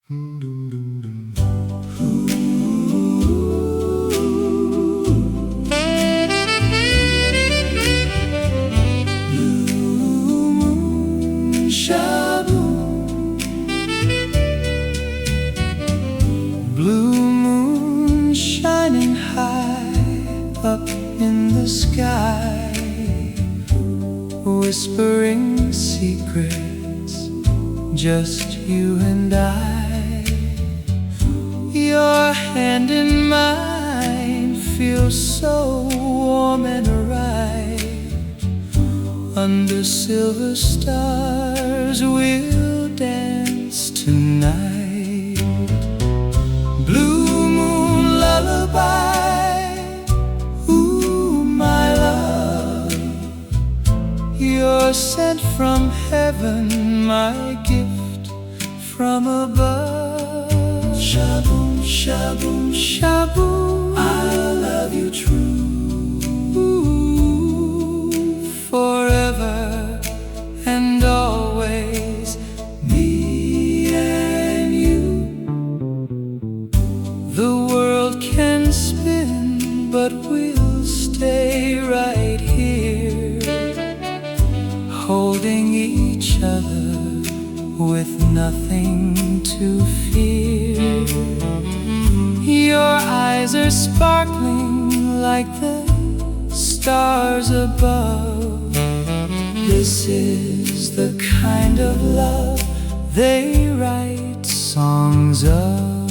Blue moon shining high up in the sky, whispering secrets, just you and I. Your hand in mine feels so warm and right. Under silver stars we'll dance tonight. Blue moon lullaby, ooh my love, you're sent from heaven, my gift from above. Shaboom, shaboom, shaboom, I love you true, forever and always, me and you. The world can spin, but we'll stay right here, holding each other with nothing to fear. Your eyes are sparkling like the stars above. This is the kind of love they write songs of.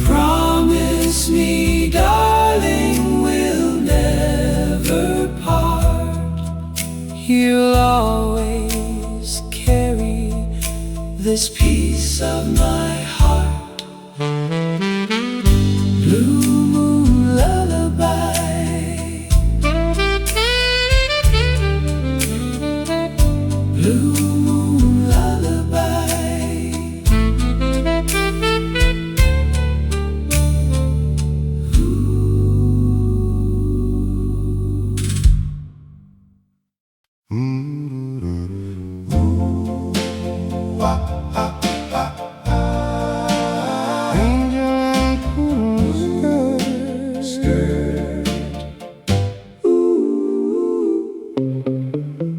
Promise me, darling, we'll never part. You'll always carry this piece of my heart. Blue moon lullaby, blue moon lullaby.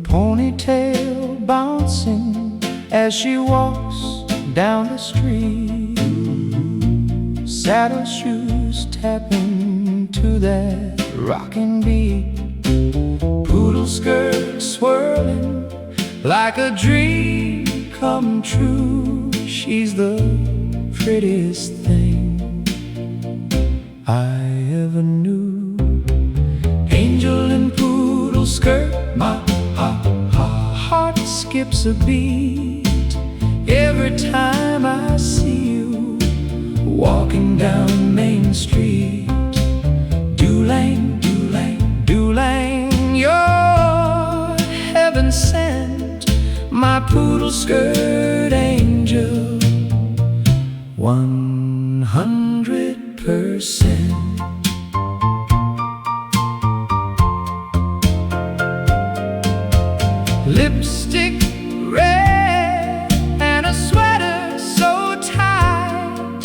Ponytail bouncing as she walks down the street, saddle shoes tapping to that rockin' beat, poodle skirt swirling like a dream come true. She's the prettiest thing I ever knew. Angel in poodle skirt, my heart skips a beat every time I see you walking down Main Street. Doo-lang, doo-lang, doo-lang, you're heaven sent, my poodle skirt angel, 100%. Lipstick red and a sweater so tight,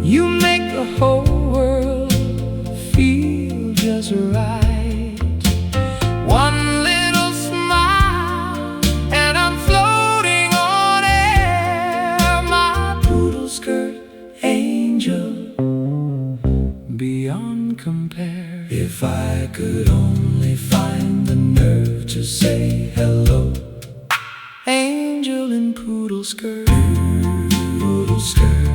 you make the whole world feel just right. One little smile and I'm floating on air, my poodle skirt angel, beyond compare. If I could only find the nerve to say hello, angel in poodle skirt, poodle skirt,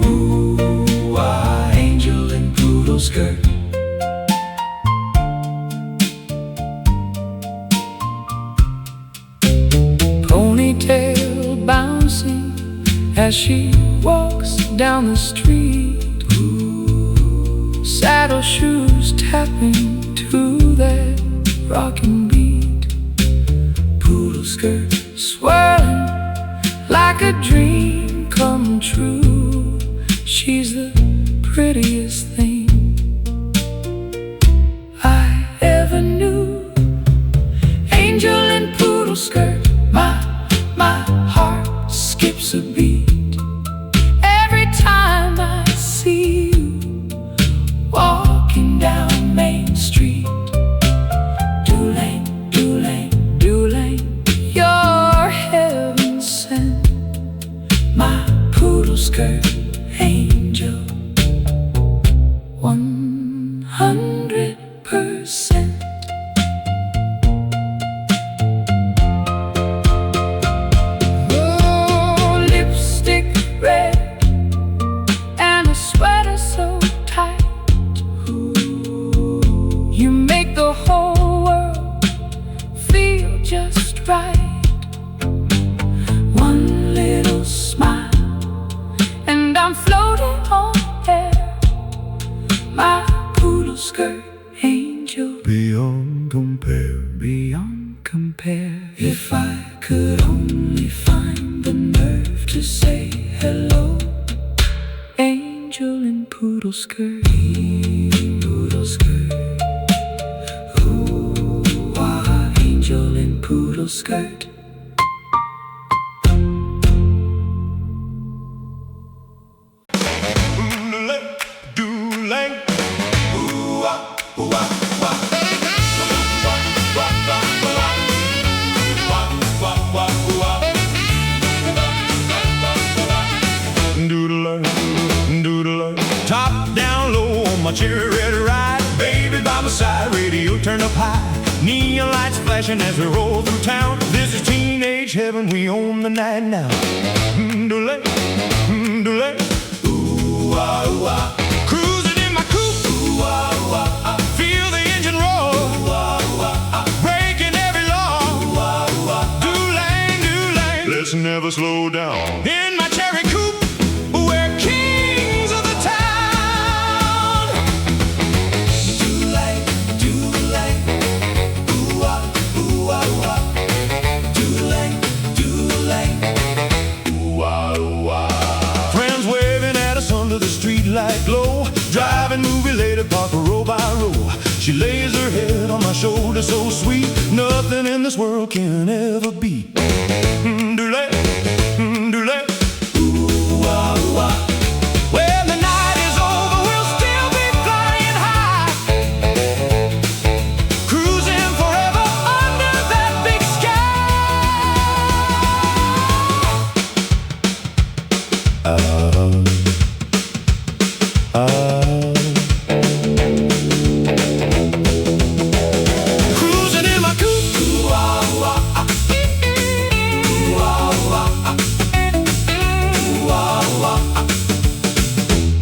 ooh, ah, angel in poodle skirt. Ponytail bouncing as she walks down the street, ooh, saddle shoes tapping to that rockin' beat, poodle skirt swirling like a dream come true. She's the prettiest thing I ever knew. Angel in poodle skirt, my heart skips a skirt angel. 100%. Oh, lipstick red and a sweater so tight. You make the whole world feel just right. One little smile and I'm floating on air. My poodle skirt angel, beyond compare, beyond compare. If I could only find the nerve to say hello. Angel in poodle skirt, poodle skirt. Ooh, ah, angel in poodle skirt. Top down low on my cherry red ride, baby by my side, radio turned up high, neon lights flashing as we roll through town. This is teenage heaven, we own the night now. Doolay, doolay, ooh ah ooh ah. Cruising in my coupe, ooh ah ooh ah. Feel the engine roar, ooh ah ooh ah. Breaking every law, ooh ah ooh ah. Doolay, doolay, let's never slow down. In my cherry coupe, we're kings of the town. Doolay, doolay, ooh ah ooh ah ooh ah. Doolay, doolay, Ooh ah, ooh ah. Friends waving at us under the streetlight glow, driving movie later, park row by row. She lays her head on my shoulder so sweet, nothing in this world can ever beat. Doolay, doolay, ooh ah, ooh ah. When the night is over, we'll still be flying high, cruising forever under that big Cruising in my coupe, ooh ah ooh ah. Ooh ah ooh ah.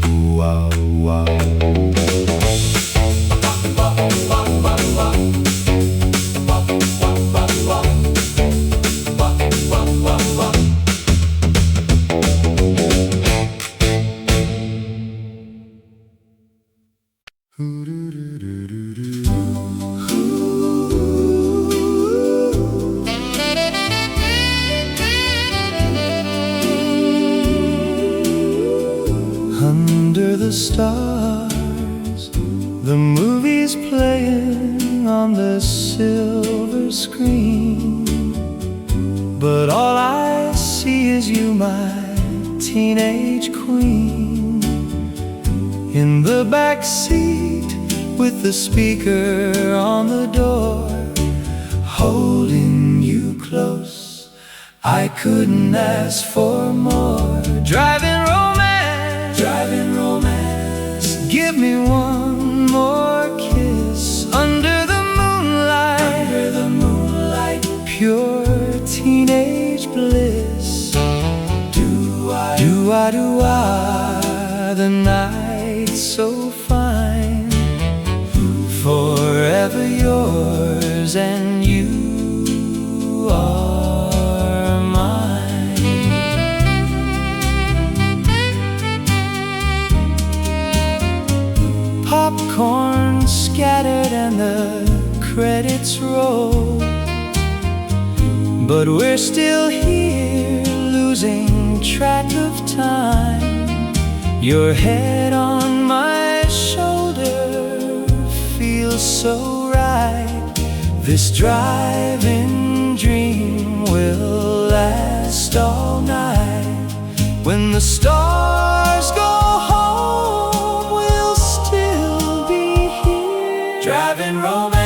Ooh ah ooh ah. Ooh ah ooh ah. Under the stars, the movie's playing on the silver screen. But all I see is you, my teenage queen, in the back seat with the speaker on the door, holding you close. I couldn't ask for more. Driving romance, give me one more kiss under the moonlight, pure teenage bliss. Do-ah, do-ah, the night's so fine, forever yours and you are mine. Popcorn scattered and the credits roll, but we're still here losing track of time. Your head on my shoulder feels so right. This driving dream will last all night. When the stars go home, we'll still be here. Driving romance.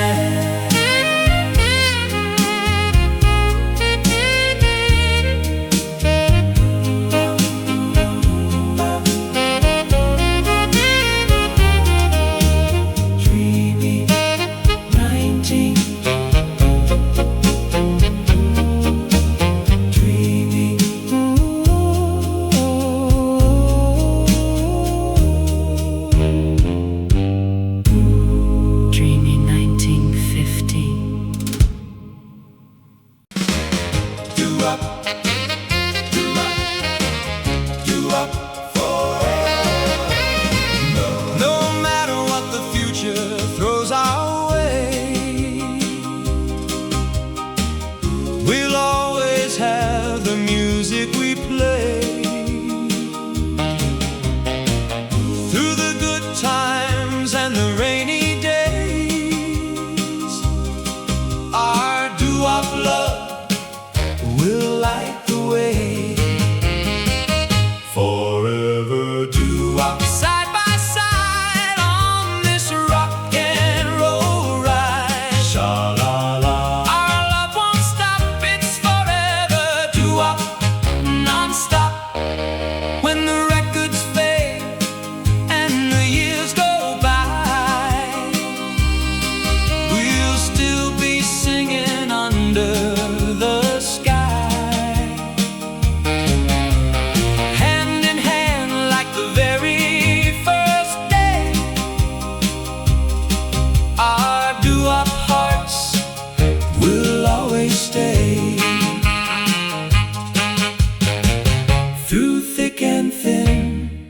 through thick and thin,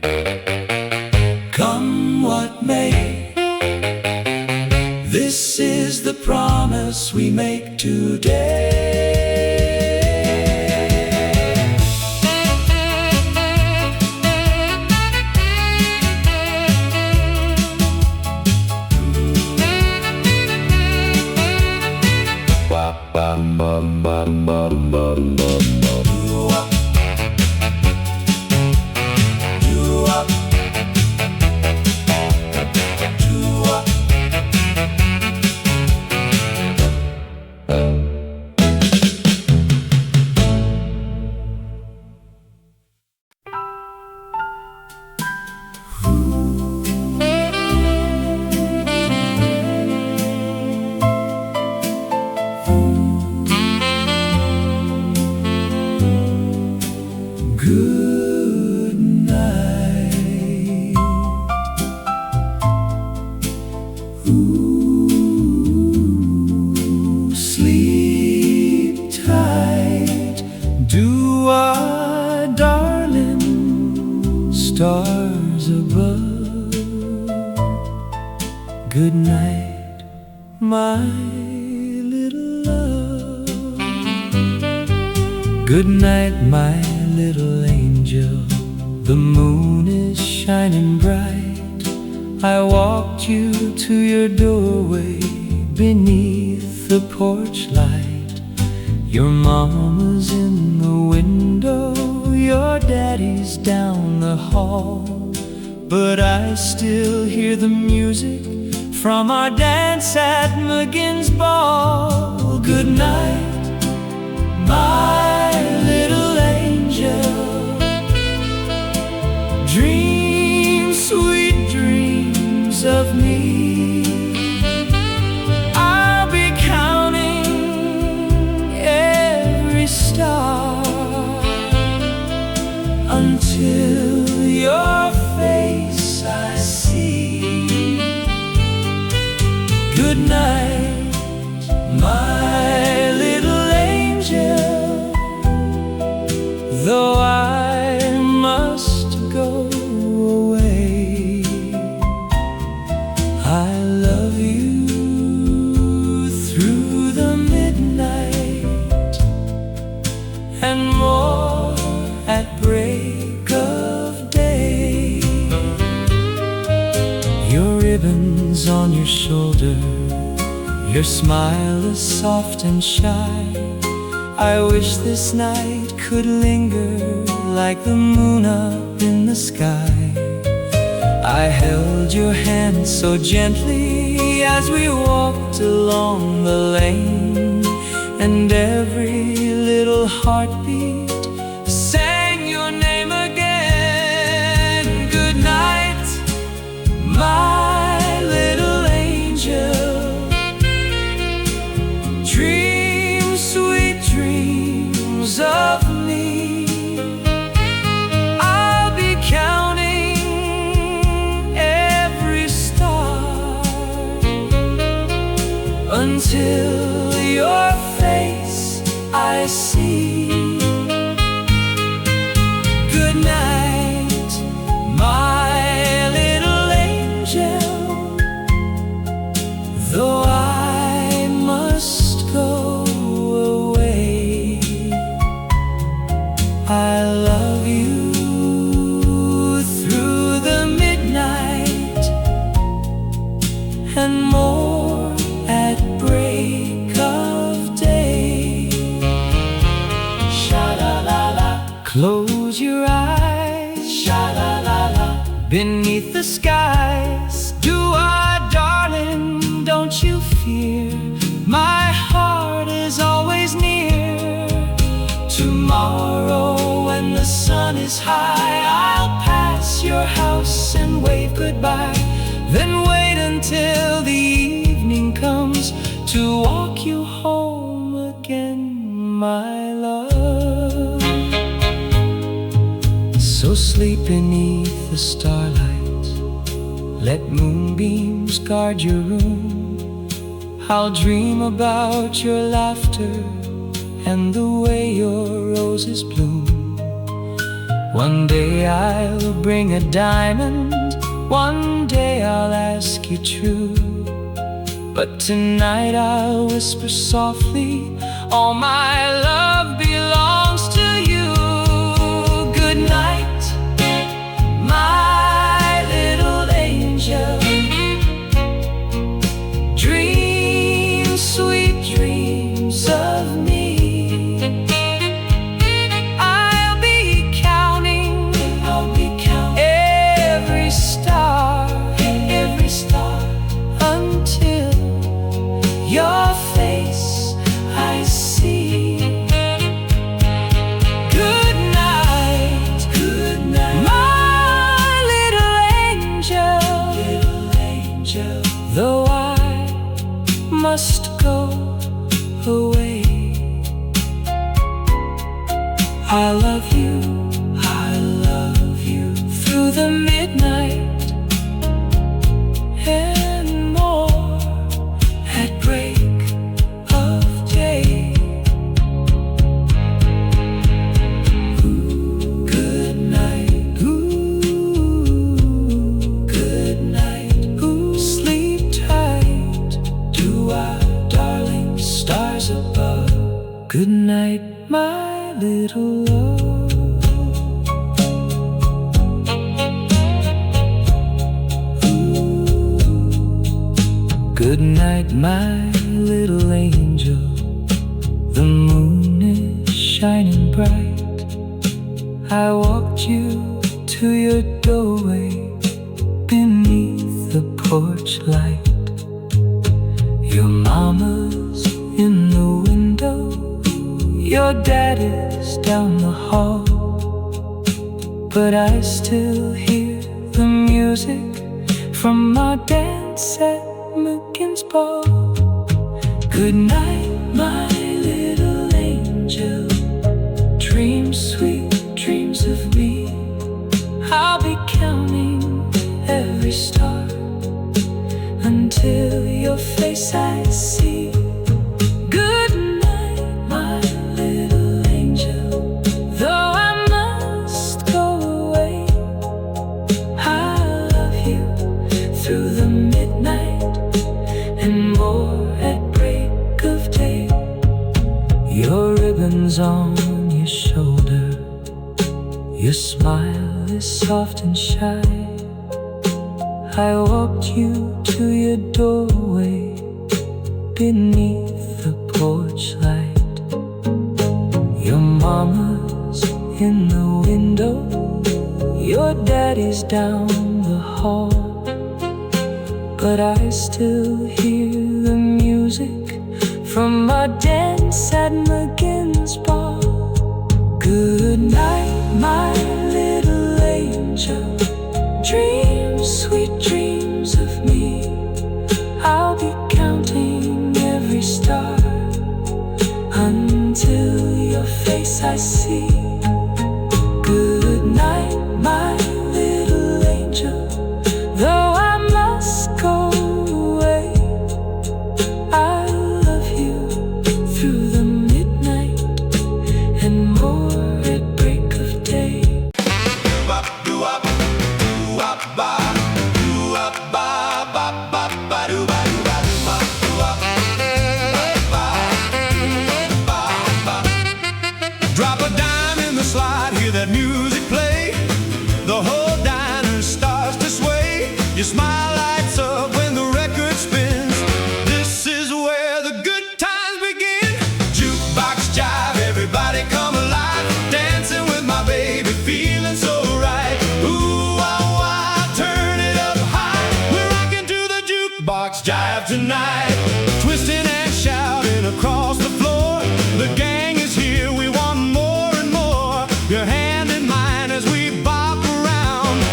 come what may. This is the promise we make today. Doo-wop, doo-wop, doo-wop. Goodnight. Ooh, sleep tight, do our darling, stars above. Good night, my little love. Good night, my little angel. The moon is shining bright. I walked you to your doorway beneath the porch light. Your mama's in the window, your daddy's down the hall, but I still hear the music from our dance at McGinn's ball. Good night, my little angel. Dream sweet dreams of me. I'll be counting every star until your face I see. Good night, my little angel. Though I must go away, I love you through the midnight and more at break of day. Your ribbons on your shoulder, your smile is soft and shy. I wish this night could linger like the moon up in the sky. I held your hand so gently as we walked along the lane, and every little heartbeat sang your name again. Good night, my little angel. Dream sweet dreams of me. I'll be counting every star until your face I see. Good night, my little angel. Though I must go away, I love you through the midnight and more at break of day. Sha-la-la-la. Close your eyes. Sha-la-la-la. Beneath the skies, do our darling, don't you fear. My heart is always near. Tomorrow when the sun is high, I'll pass your house and wave goodbye. Then wait until the evening comes to walk you home again, my love. So sleep beneath the starlight, let moonbeams guard your room. I'll dream about your laughter and the way your roses bloom. One day I'll bring a diamond, one day I'll ask you true. But tonight I'll whisper softly, all my love belongs to you. Good night, my little angel. Dream sweet dreams of me. I'll be counting every star until your face I see. Good night, my little angel. Though I must go away, I love you through the midnight and more at break of day. Ooh, good night. Ooh, good night. Ooh, sleep tight, do-wop, darling, stars above. Good night, my little love. Good night, my little angel. The moon is shining bright. I walked you to your doorway beneath the porch light. Your mama's in the window, your daddy's down the hall, but I still hear the music from our dance at McGinn's ball. Good night, my little angel. Dream sweet dreams of me. I'll be counting every star until your face I see. Good night, my little angel. Though I must go away, I love you through the midnight and more at break of day. Your ribbon's on your shoulder, your smile is soft and shy. I walked you to your doorway beneath the porch light. Your mama's in the window, your daddy's down the hall, but I still hear the music from our dance at McGinn's ball. Good night, my little angel. Dream sweet dreams of me. I'll be counting every star until your face I see. Good night, my little angel. Though I must go away, I love you through the midnight and more at break of day. Doo-wop, doo-wop, doo-wop, ba. Doo-wop, ba, ba, ba, ba, doo-ba, doo-ba, doo-wop, doo-wop, ba, ba, ba, ba. Drop a dime in the slide, hear that music play. The whole diner starts to sway. Your smile lights up when the record spins. This is where the good times begin. Jukebox jive, everybody come alive. Dancing with my baby, feeling so right. Ooh, wah, wah, turn it up high. We're rocking to the jukebox jive tonight. Twisting and shouting across the floor. The gang is here, we want more and more. Your hand in mine as we bop around.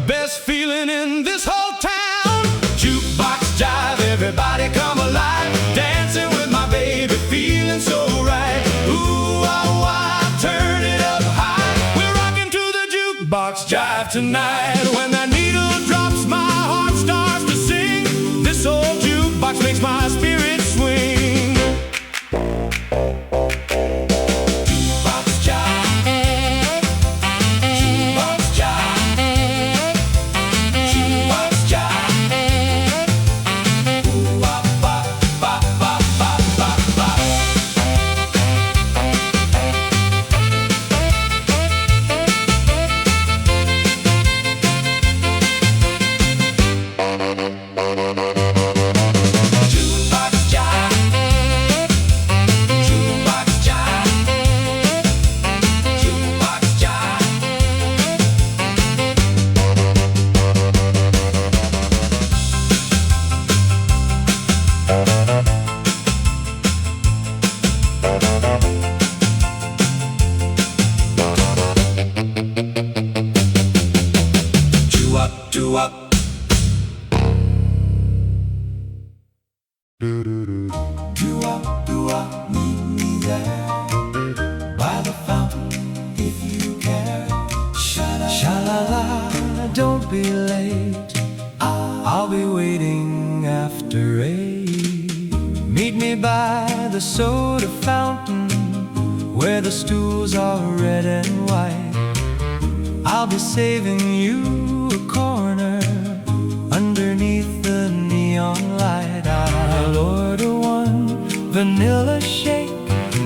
Best feeling in this whole town. Jukebox jive, everybody come alive. Dancing with my baby, feeling so right. Ooh, wah, wah, turn it up high. We're rocking to the jukebox jive tonight. When that needle drops, my heart starts to sing. This old jukebox makes my spirit swing. Jukebox jive. Doo-wop. Doo-wop, doo-wop, meet me there by the fountain if you care. Sha-la-la, don't be late, I'll be waiting after 8. Meet me by the soda fountain where the stools are red and white. I'll be saving you a corner underneath the neon light. I'll order one vanilla shake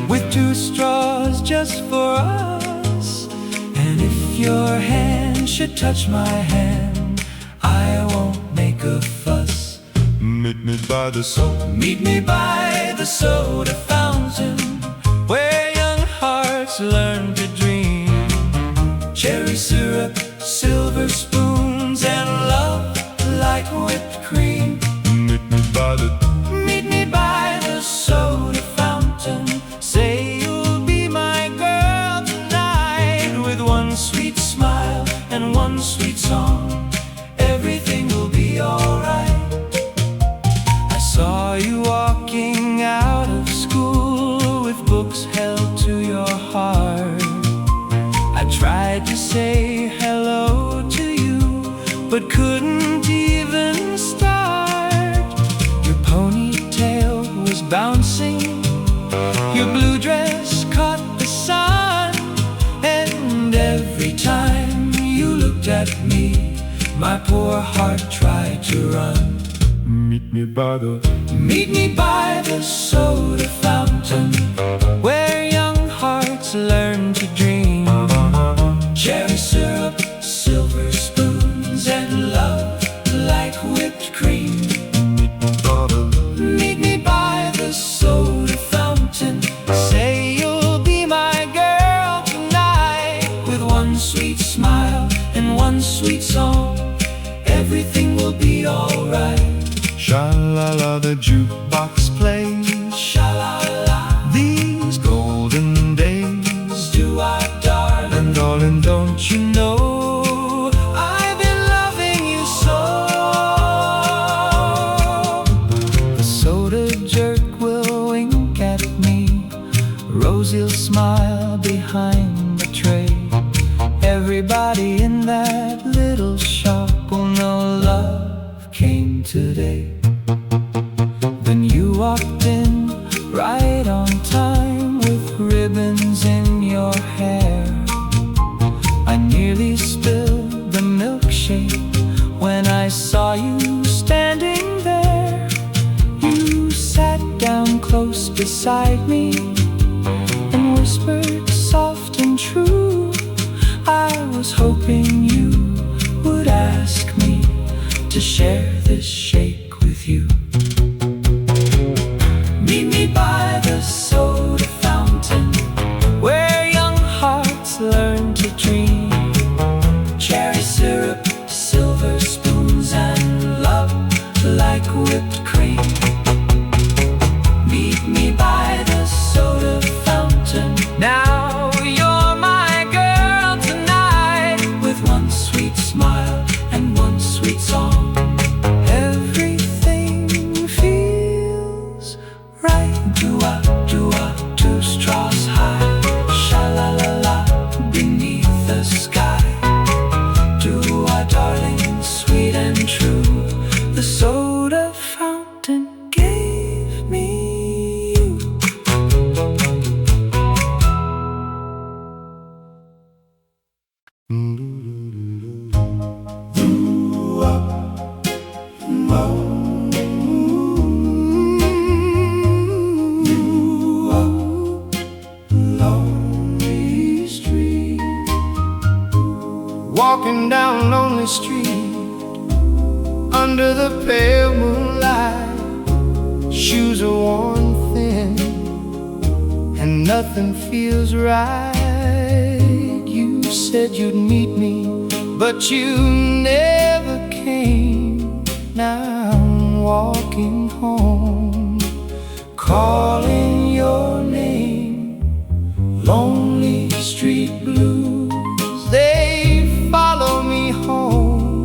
with 2 straws just for us. And if your hand should touch my hand, I won't make a fuss. Meet me by the soda fountain where young hearts learn to dream. Cherry syrup, silver spoons, and love like whipped cream. Meet me by the soda fountain. Say you'll be my girl tonight. With one sweet smile and one sweet song, everything will be alright. I saw you walking out of school with books held to your heart. I tried to say hello to you, but couldn't even start. Your ponytail was bouncing, your blue dress caught the sun, and every time you looked at me, my poor heart tried to run. Meet me by the soda fountain where young hearts learn to dream. Cherry syrup, silver spoons, and love like whipped cream. Meet me by the soda fountain. Say you'll be my girl tonight. With one sweet smile and one sweet song, everything will be alright. Sha-la-la, the jukebox plays. Sha-la-la, these golden days. Do our darling, darling, don't you know I've been loving you so. The soda jerk will wink at me, Rosie'll smile behind the tray. Everybody in that little shop will know love came today. Then you walked in right on time with ribbons in your hair. I nearly spilled the milkshake when I saw you standing there. You sat down close beside me and whispered soft and true, I was hoping you would ask me to share this shake with you. Meet me by the soda fountain where young hearts learn to dream. Cherry syrup, silver spoons, and love like whipped cream. Meet me by the soda fountain. Now you're my girl tonight. With one sweet smile and one sweet song, everything feels right. Doo-wop, doo-wop, 2 straws high. Sha-la-la-la, beneath the sky. Do our darling, sweet and true. The soda fountain gave me you. Doo-wop, lonely street. Walking down lonely street under the pale moonlight. Shoes are worn thin and nothing feels right. You said you'd meet me, but you never came. Now I'm walking home, calling your name. Lonely street blues, they follow me home.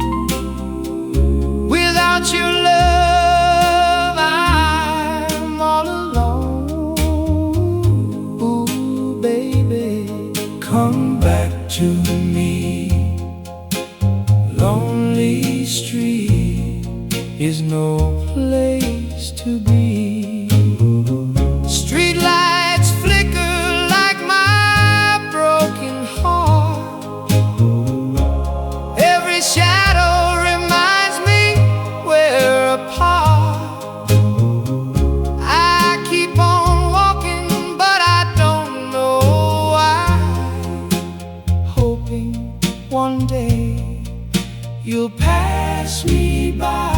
is no place to be. Streetlights flicker like my broken heart. Every shadow reminds me we're apart. I keep on walking, but I don't know why. Hoping one day you'll pass me by.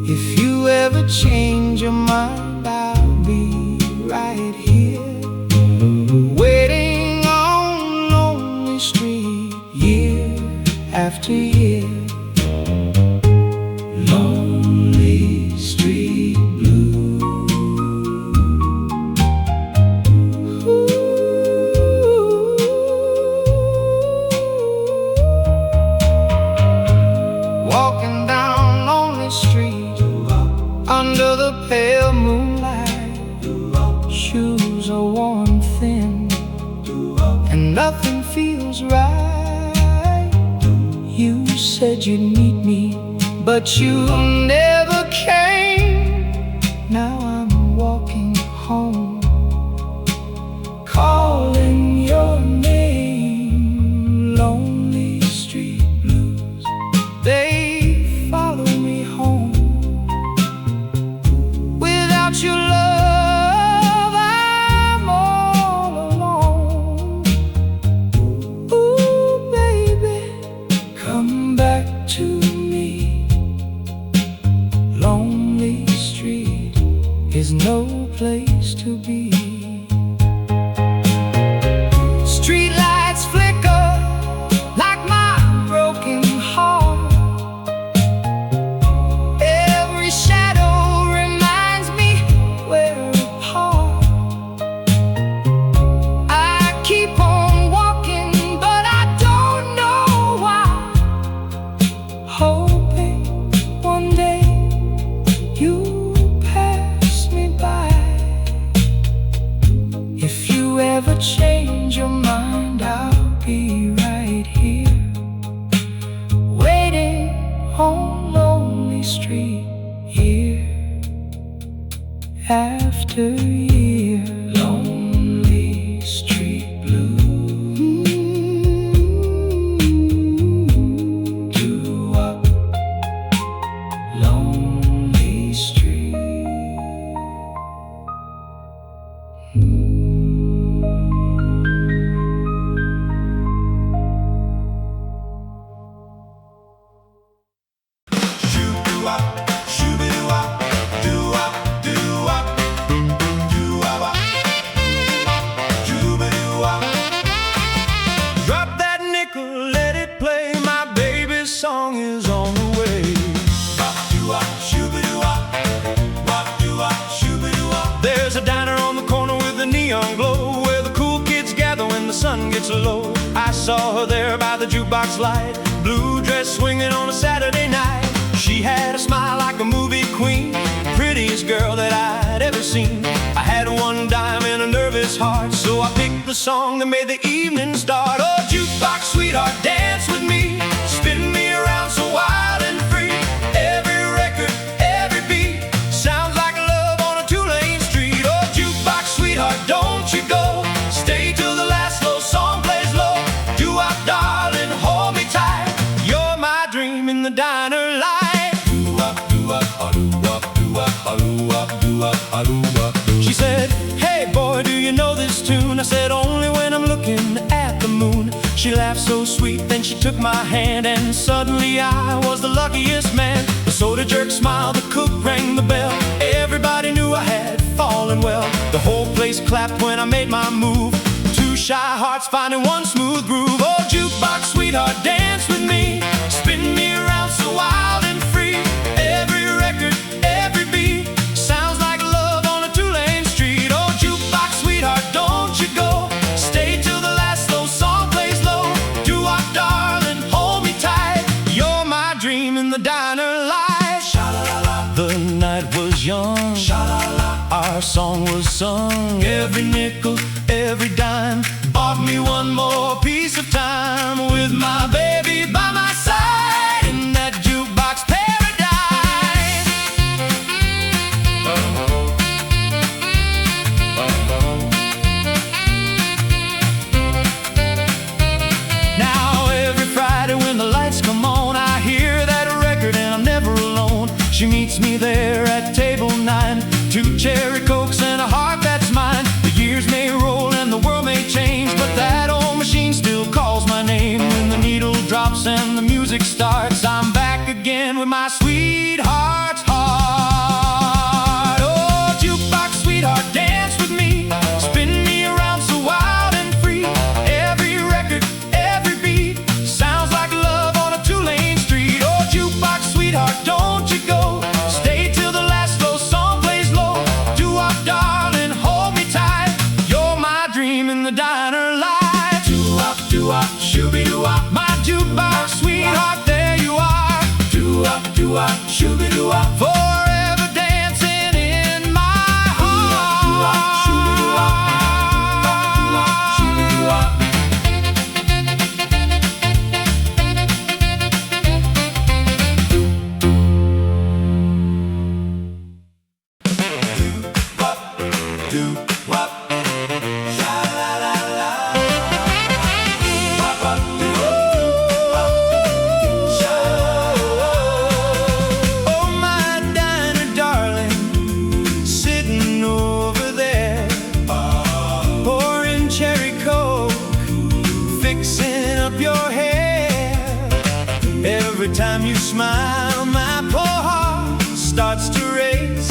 If you ever change your mind, I'll be right here, waiting on Lonely Street, year after year. Lonely Street Blues. Walking down Lonely Street under the pale moonlight, shoes are worn thin and nothing feels right. You said you'd meet me, but you never came. Now I'm walking home, calling your name. Lonely Street Blues, they follow me home. Without your love, I'm all alone. Ooh, baby, come back to me. Lonely Street is no place to be. Streetlights flicker like my broken heart. Every shadow reminds me we're apart. I keep on walking, but I don't know why. Hoping one day you'll pass me by. If you ever change your mind, I'll be right here, waiting on Lonely Street, year after year. Lonely Street Blues. Doo-wop. Lonely Street. Shoo-doo-wop, shoo-be-doo-wop, doo-wop, doo-wop, doo-wop, shoo-be-doo-wop. Drop that nickel, let it play. My baby's song is on the way. Wop, doo-wop, shoo-be-doo-wop, wop, doo-wop, shoo-be-doo-wop. There's a diner on the corner with a neon glow, where the cool kids gather when the sun gets low. I saw her there by the jukebox light, blue dress swinging on a Saturday night. She had a smile like a movie queen, prettiest girl that I'd ever seen. I had one dime and a nervous heart, so I picked the song that made the evening start. Oh, jukebox sweetheart, dance with me, spin me around so wild and free. Every record, every beat, sounds like love on a two-lane street. Oh, jukebox sweetheart, don't you go, stay till the last slow song plays low. Doo-wop, darling, hold me tight, you're my dream in the diner light. She said, hey boy, do you know this tune? I said, only when I'm looking at the moon. She laughed so sweet, then she took my hand, and suddenly I was the luckiest man. The soda jerk smiled, the cook rang the bell. Everybody knew I had fallen well. The whole place clapped when I made my move. Two shy hearts finding one smooth groove. Oh, jukebox sweetheart, dance with me, spin me around so wild and free. Every record, every beat, sounds like love on a two-lane street. Oh, jukebox sweetheart, don't you go, stay till the last slow song plays low. Doo-wop, darling, hold me tight, you're my dream in the diner light. Sha-la-la-la. The night was young, sha-la-la. Our song was sung. Every nickel, every dime bought me one more piece of time with my baby by my side in that jukebox paradise. She meets me there at table 9, 2 cherry cokes and a heart that's mine. The years may roll and the world may change, but that old machine still calls my name. When the needle drops and the music starts, I'm back again with my sweetheart's heart. Oh, jukebox sweetheart, dance with me, spin me around so wild and free. Every record, every beat sounds like love on a 2-lane street. Oh, jukebox sweetheart, don't you go, stay till the last slow song plays low. Doo-wop, darling, hold me tight, you're my dream in the diner light. Doo-wop, doo-wop, shooby-doo-wop, my jukebox sweetheart, there you are. Doo-wop, doo-wop, shooby-doo-wop, forever dancing in my heart. Doo-wop, shooby-doo-wop, doo-wop, shooby-doo-wop. Doo-wop, sha-la-la-la. Wop-wop, doo-wop, sha-la-la. Oh, my diner darling, sitting over there, pouring cherry coke, fixing up your hair. Every time you smile, my poor heart starts to race.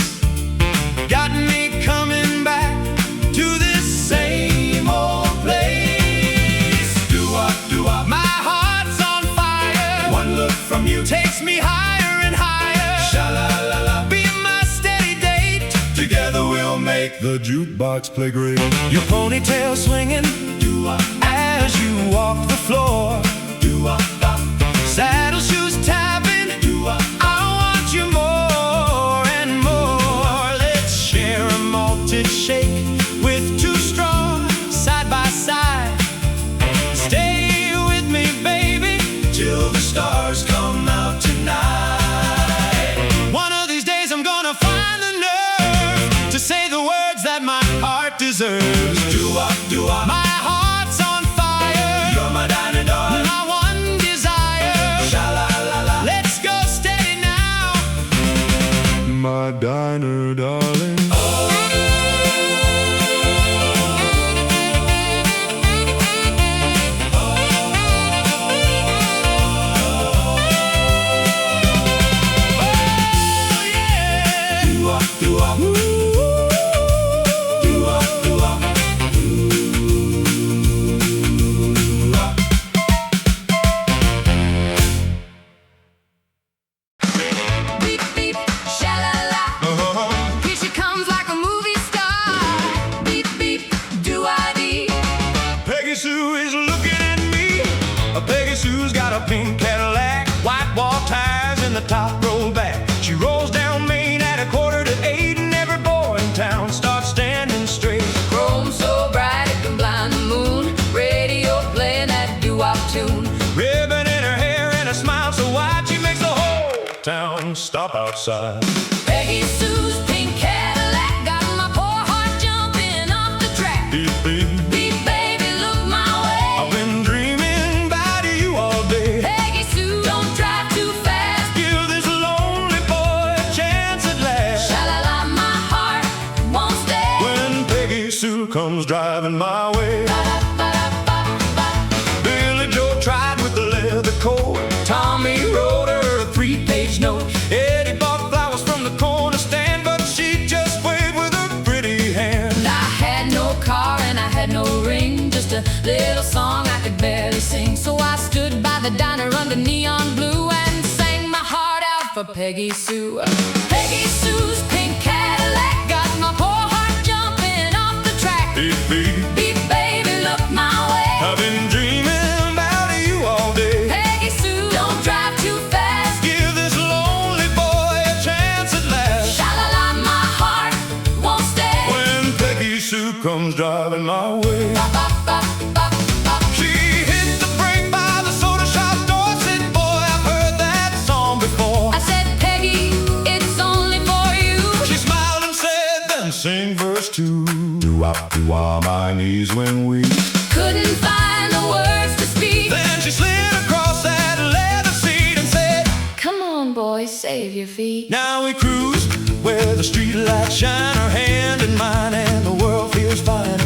Got me coming back to this same old place. Doo-wop, doo-wop, my heart's on fire. One look from you takes me higher and higher. Sha-la-la-la, be my steady date. Together we'll make the jukebox play great. Your ponytail swinging, doo-wop, as you walk the floor. Doo-wop, bop, saddle shoes tapping, doo-wop, I want you more and more. Let's share a malted shake with 2 straws side by side. Stay with me, baby, till the stars come out tonight. One of these days I'm gonna find the nerve to say the words that my heart deserves. Doo-wop, doo-wop, my heart's on fire. You're my diner darling, my one desire. Sha-la-la-la, let's go steady now, my diner darling. Beep, beep, sha-la-la. Here she comes like a movie star. Beep, beep, do-I-dee. Peggy Sue is looking at me. Peggy Sue's got a pink Cadillac, white wall tires in the top roll back. She rolls down Main at 7:45, and every boy in town starts standing straight. Chrome so bright it can blind the moon. Radio playing that doo-wop tune. Ribbon in her hair and a smile so wide she makes the whole town stop outside. Peggy Sue's pink Cadillac got my poor heart jumping off the track. Beep, beep, Beep, baby, look my way. I've been dreaming about you all day. Peggy Sue, don't drive too fast. Give this lonely boy a chance at last. Sha-la-la, my heart won't stay. When Peggy Sue comes driving my way. Ba-da-ba-da-ba-ba. Billy Joe tried with the leather coat. Tommy wrote her a 3-page note. Eddie bought flowers from the corner stand, but she just waved with her pretty hand. I had no car and I had no ring, just a little song I could barely sing. So I stood by the diner under neon blue and sang my heart out for Peggy Sue. Peggy Sue's pink Cadillac got my poor heart jumping off the track. Beep, beep, Beep, baby, look my way. I've been dreaming about you all day. Peggy Sue, don't drive too fast. Give this lonely boy a chance at last. Sha-la-la, my heart won't stay. When Peggy Sue comes driving my way. Ba-ba-ba-ba-ba. She hit the brake by the soda shop door. Said, boy, I've heard that song before. I said, Peggy, it's only for you. She smiled and said, then sing verse 2. Doo-wop, doo-wop, my knees when we Couldn't find the words to speak. Then she slid across that leather seat and said, Come on, boy, save your feet. now we the streetlights shine our hand in mine, and the world feels fine.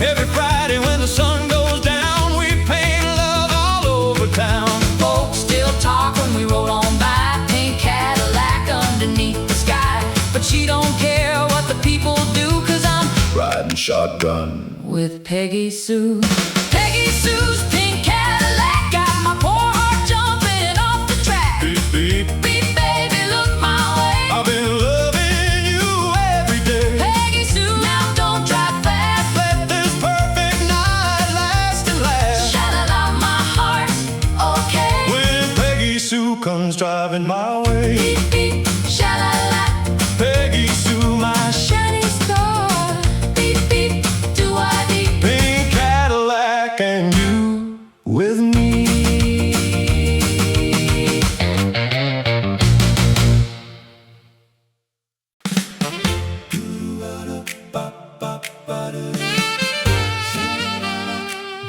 Every Friday when the sun goes down, we paint love all over town. Folks still talk when we roll on by, pink Cadillac underneath the sky. But she don't care what the people do, 'cause I'm riding shotgun with Peggy Sue. Peggy Sue's pink Cadillac got my poor heart jumping off the track. Beep, beep, beep, baby, look my way. I've been loving you every day. Peggy Sue, now don't drive fast. Let this perfect night last and last. Sha-la-la, my heart's okay. When Peggy Sue comes driving my way. Beep, beep, sha-la-la, Peggy Sue, my shining star. Beep, beep, do-I-dee. pink Cadillac, and you with me.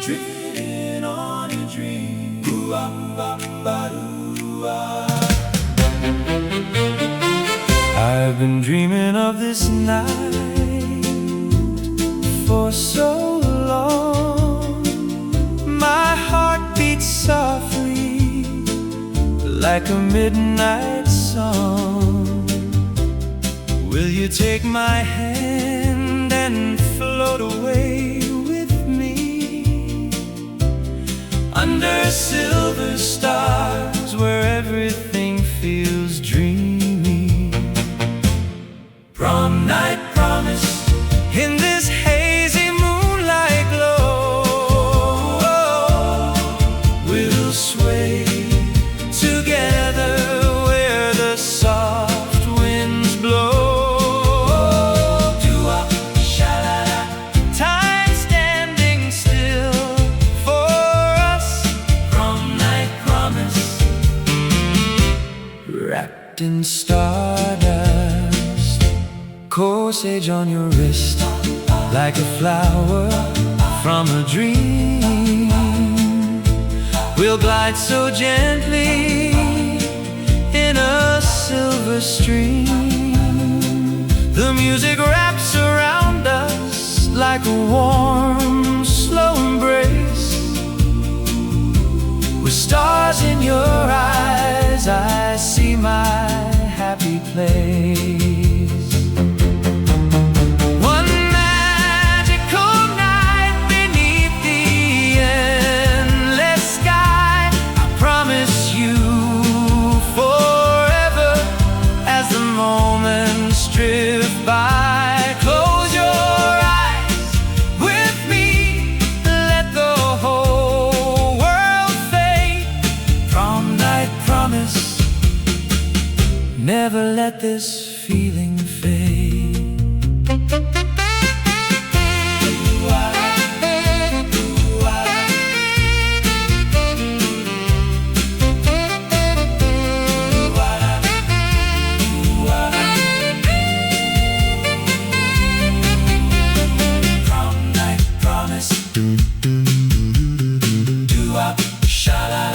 Dreaming on a dream. I've been dreaming of this night for so long. My heart beats softly like a midnight song. Will you take my hand and float away with me under silver stars where everything feels dreamy? Prom night promise in this hazy moonlight glow. We'll sway together where the soft winds blow. Doo-wop, sha-la-la, time standing still for us. Prom night promise, wrapped in stardust, corsage on your wrist, like a flower from a dream. We'll glide so gently in a silver stream. The music wraps around us like a warm, slow embrace. With stars in your eyes, I see my happy place. One magical night beneath the endless sky. I promise you forever as the moments drift by. Close your eyes with me, let the whole world fade. Prom night promise, never let this feeling fade. Prom night promise. Doo-wop, sha-la-la.